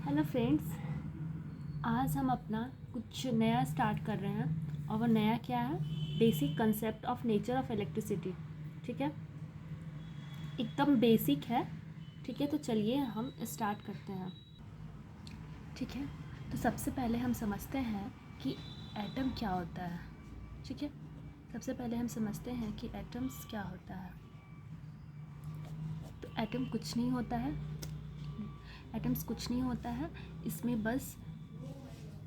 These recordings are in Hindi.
हेलो फ्रेंड्स, आज हम अपना कुछ नया स्टार्ट कर रहे हैं और वो नया क्या है? Basic concept of nature of electricity. ठीक है, एकदम बेसिक है। ठीक है, तो चलिए हम स्टार्ट करते हैं। ठीक है, तो सबसे पहले हम समझते हैं कि एटम क्या होता है। ठीक है, सबसे पहले हम समझते हैं कि एटम्स क्या होता है। तो एटम कुछ नहीं होता है, एटम्स कुछ नहीं होता है। इसमें बस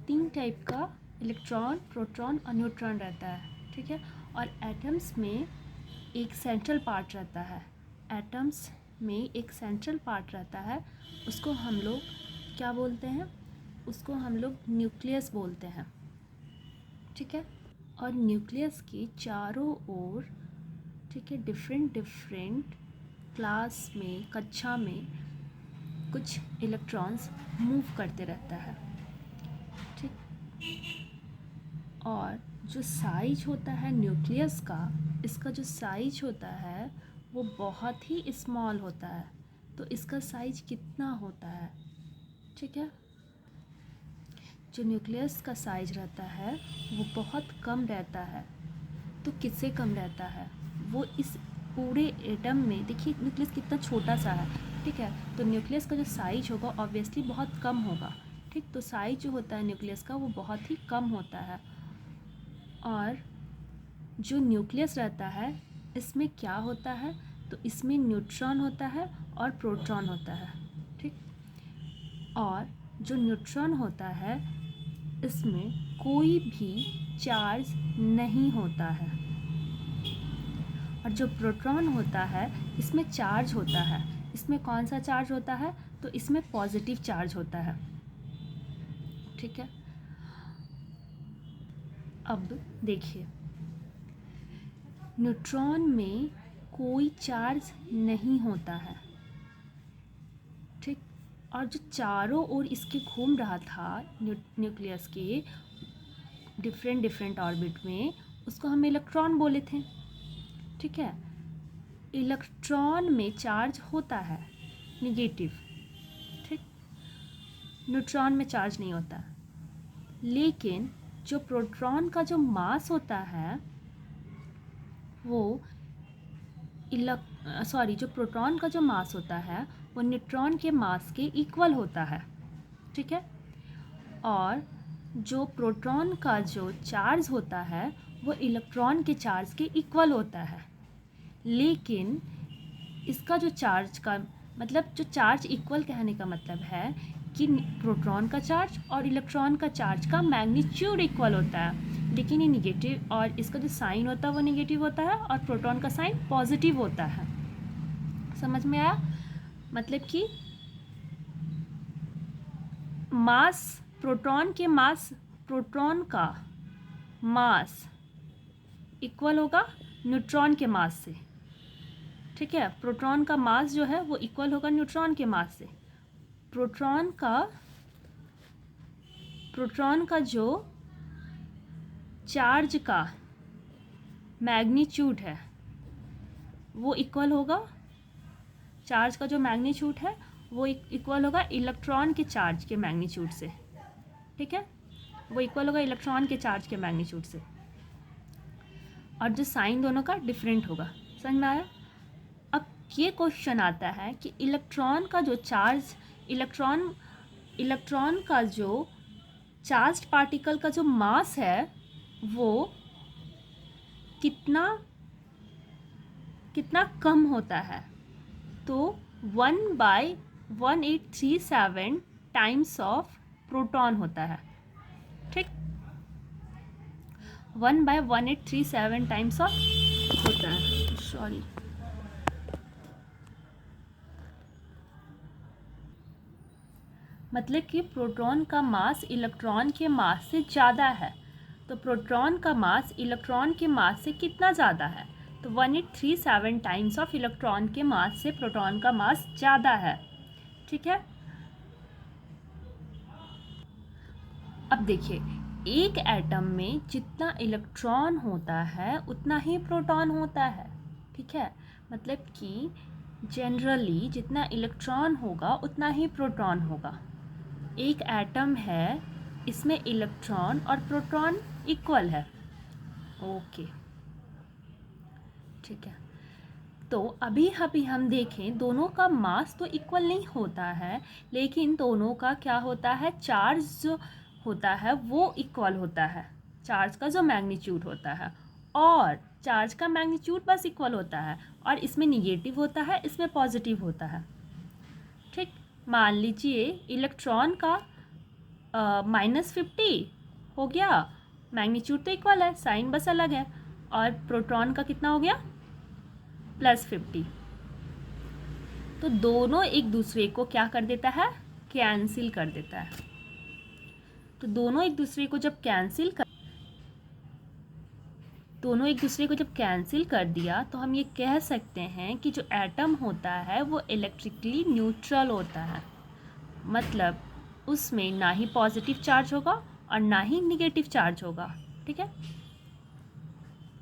3 टाइप का इलेक्ट्रॉन, प्रोटॉन और न्यूट्रॉन रहता है। ठीक है, और एटम्स में एक सेंट्रल पार्ट रहता है। एटम्स में एक सेंट्रल पार्ट रहता है, उसको हम लोग क्या बोलते हैं? उसको हम लोग न्यूक्लियस बोलते हैं। ठीक है, और न्यूक्लियस के चारों ओर, ठीक है, डिफरेंट डिफरेंट क्लास में, कक्षा में कुछ इलेक्ट्रॉन्स मूव करते रहता है। ठीक, और जो साइज होता है न्यूक्लियस का, इसका जो साइज होता है वो बहुत ही स्मॉल होता है। तो इसका साइज कितना होता है? ठीक है, जो न्यूक्लियस का साइज रहता है वो बहुत कम रहता है। तो किससे कम रहता है? वो इस पूरे एटम में, देखिए न्यूक्लियस कितना छोटा सा है। ठीक है, तो न्यूक्लियस का जो साइज होगा ऑब्वियसली बहुत कम होगा। ठीक, तो साइज जो होता है न्यूक्लियस का वो बहुत ही कम होता है। और जो न्यूक्लियस रहता है इसमें क्या होता है? तो इसमें न्यूट्रॉन होता है और प्रोटॉन होता है। ठीक, और जो न्यूट्रॉन होता है इसमें कोई भी चार्ज नहीं होता है, और जो प्रोटॉन होता है इसमें चार्ज होता है। इसमें कौन सा चार्ज होता है? तो इसमें पॉजिटिव चार्ज होता है। ठीक है, अब देखिए, न्यूट्रॉन में कोई चार्ज नहीं होता है। ठीक, और जो चारों ओर इसके घूम रहा था न्यूक्लियस के डिफरेंट डिफरेंट ऑर्बिट में, उसको हम इलेक्ट्रॉन बोले थे। ठीक है, इलेक्ट्रॉन में चार्ज होता है निगेटिव। ठीक, न्यूट्रॉन में चार्ज नहीं होता। लेकिन जो प्रोटॉन का जो मास होता है वो जो प्रोटॉन का जो मास होता है वो न्यूट्रॉन के मास के इक्वल होता है। ठीक है, और जो प्रोटॉन का जो चार्ज होता है वो इलेक्ट्रॉन के चार्ज के इक्वल होता है। लेकिन इसका जो चार्ज का मतलब, जो चार्ज इक्वल कहने का मतलब है कि प्रोटॉन का चार्ज और इलेक्ट्रॉन का चार्ज का मैग्नीट्यूड इक्वल होता है। लेकिन ये निगेटिव, और इसका जो साइन होता है वो निगेटिव होता है और प्रोटॉन का साइन पॉजिटिव होता है। समझ में आया? मतलब कि मास, प्रोटॉन का मास इक्वल होगा न्यूट्रॉन के मास से। ठीक है, प्रोटॉन का मास जो है वो इक्वल होगा न्यूट्रॉन के मास से। प्रोटॉन का जो चार्ज का मैग्नीट्यूड है वो इक्वल होगा, चार्ज का जो मैग्नीट्यूड है वो इक्वल होगा इलेक्ट्रॉन के चार्ज के मैग्नीट्यूड से। ठीक है, वो इक्वल होगा इलेक्ट्रॉन के चार्ज के मैग्नीट्यूड से, और जो साइन दोनों का डिफरेंट होगा। समझ में आया? अब ये क्वेश्चन आता है कि इलेक्ट्रॉन का जो चार्ज, इलेक्ट्रॉन का जो चार्ज्ड पार्टिकल का जो मास है वो कितना कम होता है? तो 1/1837 टाइम्स ऑफ प्रोटॉन होता है। ठीक, 1/1837 टाइम्स ऑफ होता है, सॉरी। मतलब कि प्रोटॉन का मास इलेक्ट्रॉन के मास से ज़्यादा है। तो प्रोटॉन का मास इलेक्ट्रॉन के मास से कितना ज़्यादा है? तो 1837 टाइम्स ऑफ इलेक्ट्रॉन के मास से प्रोटॉन का मास ज़्यादा है। ठीक है, अब देखिए, एक एटम में जितना इलेक्ट्रॉन होता है उतना ही प्रोटॉन होता है। ठीक है, मतलब कि जनरली जितना इलेक्ट्रॉन होगा उतना ही प्रोटॉन होगा। एक एटम है, इसमें इलेक्ट्रॉन और प्रोटॉन इक्वल है। ओके, ठीक है। तो अभी हम देखें, दोनों का मास तो इक्वल नहीं होता है, लेकिन दोनों का क्या होता है, चार्ज जो होता है वो इक्वल होता है, चार्ज का जो मैग्नीट्यूड होता है, और चार्ज का मैग्नीट्यूड बस इक्वल होता है, और इसमें निगेटिव होता है, इसमें पॉजिटिव होता है। ठीक, मान लीजिए इलेक्ट्रॉन का -50 हो गया, मैग्नीट्यूड तो इक्वल है, साइन बस अलग है, और प्रोटॉन का कितना हो गया, +50। तो दोनों एक दूसरे को क्या कर देता है, कैंसिल कर देता है। तो दोनों एक दूसरे को जब कैंसिल कर दिया, तो हम ये कह सकते हैं कि जो एटम होता है वो इलेक्ट्रिकली न्यूट्रल होता है, मतलब उसमें ना ही पॉजिटिव चार्ज होगा और ना ही निगेटिव चार्ज होगा। ठीक है।